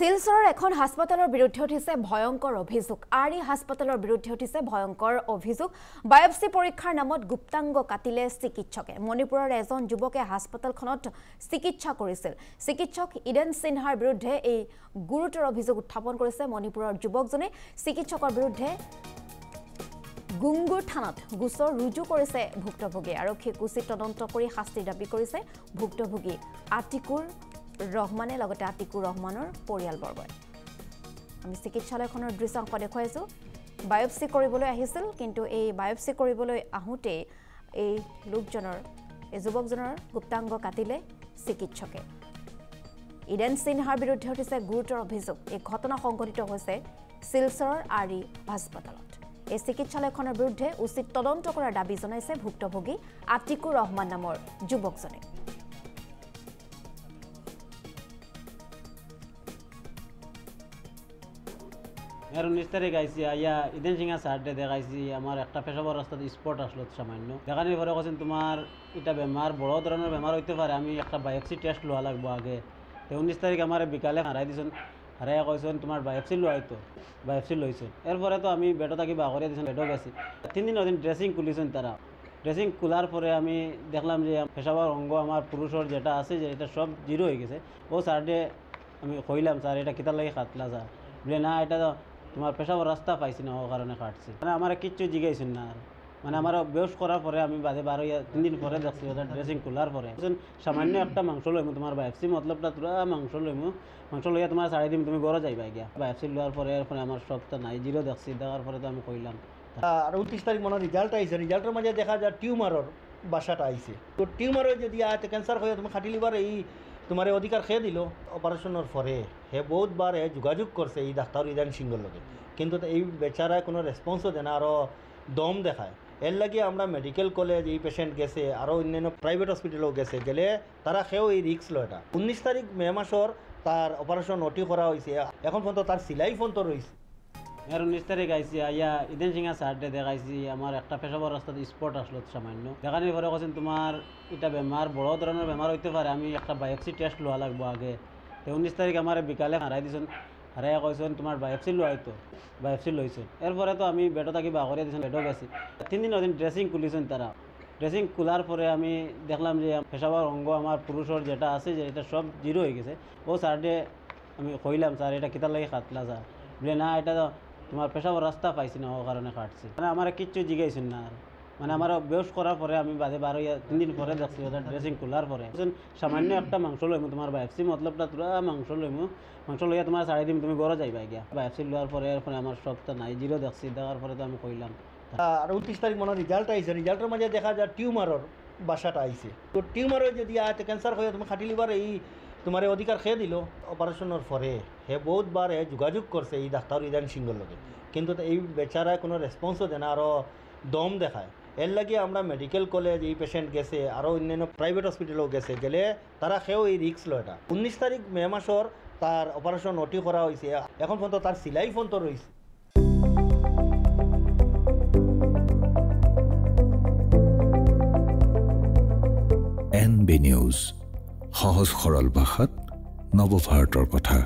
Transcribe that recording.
শিলচৰৰ এখন হাস্পতালৰ বিৰুদ্ধে উঠিছে ভয়ংকৰ অভিযোগ আৰি হাস্পতালৰ বিৰুদ্ধে উঠিছে ভয়ংকৰ অভিযোগ বায়োপসি পৰীক্ষাৰ নামত গুপ্তাংগ কাটিলে চিকিৎসকে মণিপুৰৰ এজন যুৱকে হাস্পতালখনত চিকিৎসা কৰিছিল চিকিৎসক ইডেন সিনহাৰ বিৰুদ্ধে এই গুৰুতৰ অভিযোগ উত্থাপন কৰিছে মণিপুৰৰ যুৱকজনে চিকিৎসকৰ বিৰুদ্ধে গুংগুৰ থানাত গোচৰ ৰুজু কৰিছে ভুক্তভোগী আৰক্ষীয়ে উচিত তদন্ত কৰি শাস্তি দাবী কৰিছে ভুক্তভোগী আতিকুৰ ৰহমানে লগতে আতিকুৰ ৰহমানৰ পৰিয়ালবৰ্গই আমি চিকিৎসালয়খনৰ দৃশ্যাংশ দেখুৱাইছো বায়োপসি কৰিবলৈ আহিছিল কিন্তু এই বায়োপসি কৰিবলৈ আহোতে এই লোকজনৰ এই যুৱকজনৰ গুপ্তাংগ কাটিলে চিকিৎসকে ইডেন সিনহাৰ বিৰুদ্ধে উঠিছে গুৰুতৰ অভিযোগ এই ঘটনা সংঘটিত হৈছে শিলচৰৰ আৰি হাস্পতালত এই চিকিৎসালয়খনৰ বিৰুদ্ধে উচিত তদন্ত কৰাৰ দাবী জনাইছে ভুক্তভোগী আতিকুৰ ৰহমান নামৰ যুৱকজনে আর 19 তারিখ আইসি আইয়া ইদেন সিংহা সার্টে দেখাইছি আমার একটা পেশাবর রাস্তাতে স্পট আসলো সামান্য দেখানোর পরে কৈছেন তোমার এটা বেমার বড় ধরনের বেমার হইতে পারে আমি একটা বায়োপসি টেস্ট লওয়া লাগবো আগে তো 19 তারিখ আমার বিকালে হারাই দিয়েছেন হারাই কৈছেন তোমার বায়োপসি লোৱা হইতো বায়োপসি লইছেন এরপরে তো আমি বেটো থাকি বাগরিয়া দিয়েছেন বেটো গেছি 3 দিন ওদিন ড্রেসিং খুলিছেন তারা ড্রেসিং খোলার পরে আমি দেখলাম যে পেশাবর অঙ্গ আমার পুরুষের যেটা আছে যে এটা সব জিরো হয়ে গেছে ও সার্টে আমি কইলাম স্যার এটা কিতার লাগে কাটলা স্যার বলে না এটা তো তোমার পেশাবর রাস্তা পাইছি না ও কারণে কাটছি মানে আমার কিচ্ছু জিগাইছেন না আর মানে আমার বেশ করার পরে আমি বাদে 3 দিন পরে দেখছি ওটা ড্রেসিং খোলার পরে সামান্য একটা মাংস লইমু তোমার বায়োপসি মতলবটা তোরা মাংস লইমু মাংস লইয়া তোমার 4 দিন তুমি ঘরে যাইবা গিয়া বায়োপসি লওয়ার পরে এরপরে আমার সবটা নাই জিরো দেখছি দেখার পরে তো আমি কইলাম আর 29 তারিখ মনে রেজাল্ট আইছে রেজাল্টের মাঝে দেখা যায় টিউমারের বাসাটা আইছে তো টিউমারের যদি আয় ক্যান্সার হয়ে তুমি খাটি লিভার এই তোমার অধিকার খেয়ে দিল অপারেশনের পরে হে বহুতবার যোগাযোগ করছে এই ডাক্তার ইদান সিংহর লগে কিন্তু এই বেচারায় কোনো রেসপন্সও দেয় না আরও দম দেখায় এর লাগে আমরা মেডিকেল কলেজ এই পেশেন্ট গেছে আরও অন্যান্য প্রাইভেট হসপিটালও গেছে গেলে তারা সেও এই রিক্স লয়টা 19 তারিখ মে মাসর তার অপারেশন অটি করা হয়েছে এখন পর্যন্ত তার সিলাই পর্যন্ত রয়েছে আর 19 তারিখ আইসি আইয়া ইদেন সিংহা সার্টে দেখাইছি আমার একটা পেশাবর রাস্তাতে স্পট আসলো সামান্য দেখানোর পরে কৈছেন তোমার এটা বেমার বড় ধরনের বেমার হইতে পারে আমি একটা বায়োপসি টেস্ট লওয়া লাগবো আগে তো 19 তারিখ আমার বিকালে হারাই দিয়েছেন হারাই কৈছেন তোমার বায়োপসি লোৱা হইতো বায়োপসি লইছেন এরপরে তো আমি বেটো থাকি বাগরিয়া দিয়েছেন বেটো গেছি 3 দিন ওদিন ড্রেসিং খুলিছেন তারা ড্রেসিং খোলার পরে আমি দেখলাম যে পেশাবর অঙ্গ আমার পুরুষের যেটা আছে যে এটা সব জিরো হয়ে গেছে ও সার্টে আমি কইলাম স্যার এটা কিতার লাগে কাটলা স্যার বলে না এটা তো তোমার পেশাবর রাস্তা পাইছি না ও কারণে কাটছি মানে আমার কিচ্ছু জিগাইছেন না আর মানে আমার বেশ করার পরে আমি বাদে 3 দিন পরে দেখছি ওটা ড্রেসিং খোলার পরে সামান্য একটা মাংস লইমু তোমার বায়োপসি মতলবটা তোরা মাংস লইমু মাংস লইয়া তোমার 4 দিন তুমি ঘরে যাইবা গিয়া বায়োপসি লওয়ার পরে এরপরে আমার সবটা নাই জিরো দেখছি দেখার পরে তো আমি কইলাম আর 29 তারিখ মনে রেজাল্ট আইছে রেজাল্টের মাঝে দেখা যায় টিউমারের বাসাটা আইছে তো টিউমারের যদি আয় ক্যান্সার হয়ে তুমি খাটি লিভার এই তোমার অধিকার খেয়ে দিল অপারেশনের পরে হে বহুতবার যোগাযোগ করছে এই ডাক্তার ইদান সিংহর লগে কিন্তু এই বেচারায় কোনো রেসপন্সও দেয় না আরও দম দেখায় এর লাগে আমরা মেডিকেল কলেজ এই পেশেন্ট গেছে আরও অন্যান্য প্রাইভেট হসপিটালও গেছে গেলে তারা সেও এই রিক্স লয়টা 19 তারিখ মে মাসর তার অপারেশন অটি করা হয়েছে এখন পর্যন্ত তার সিলাই পর্যন্ত রয়েছে NB নিউজ সহজ সৰল ভাষাত নৱভাৰতৰ কথা।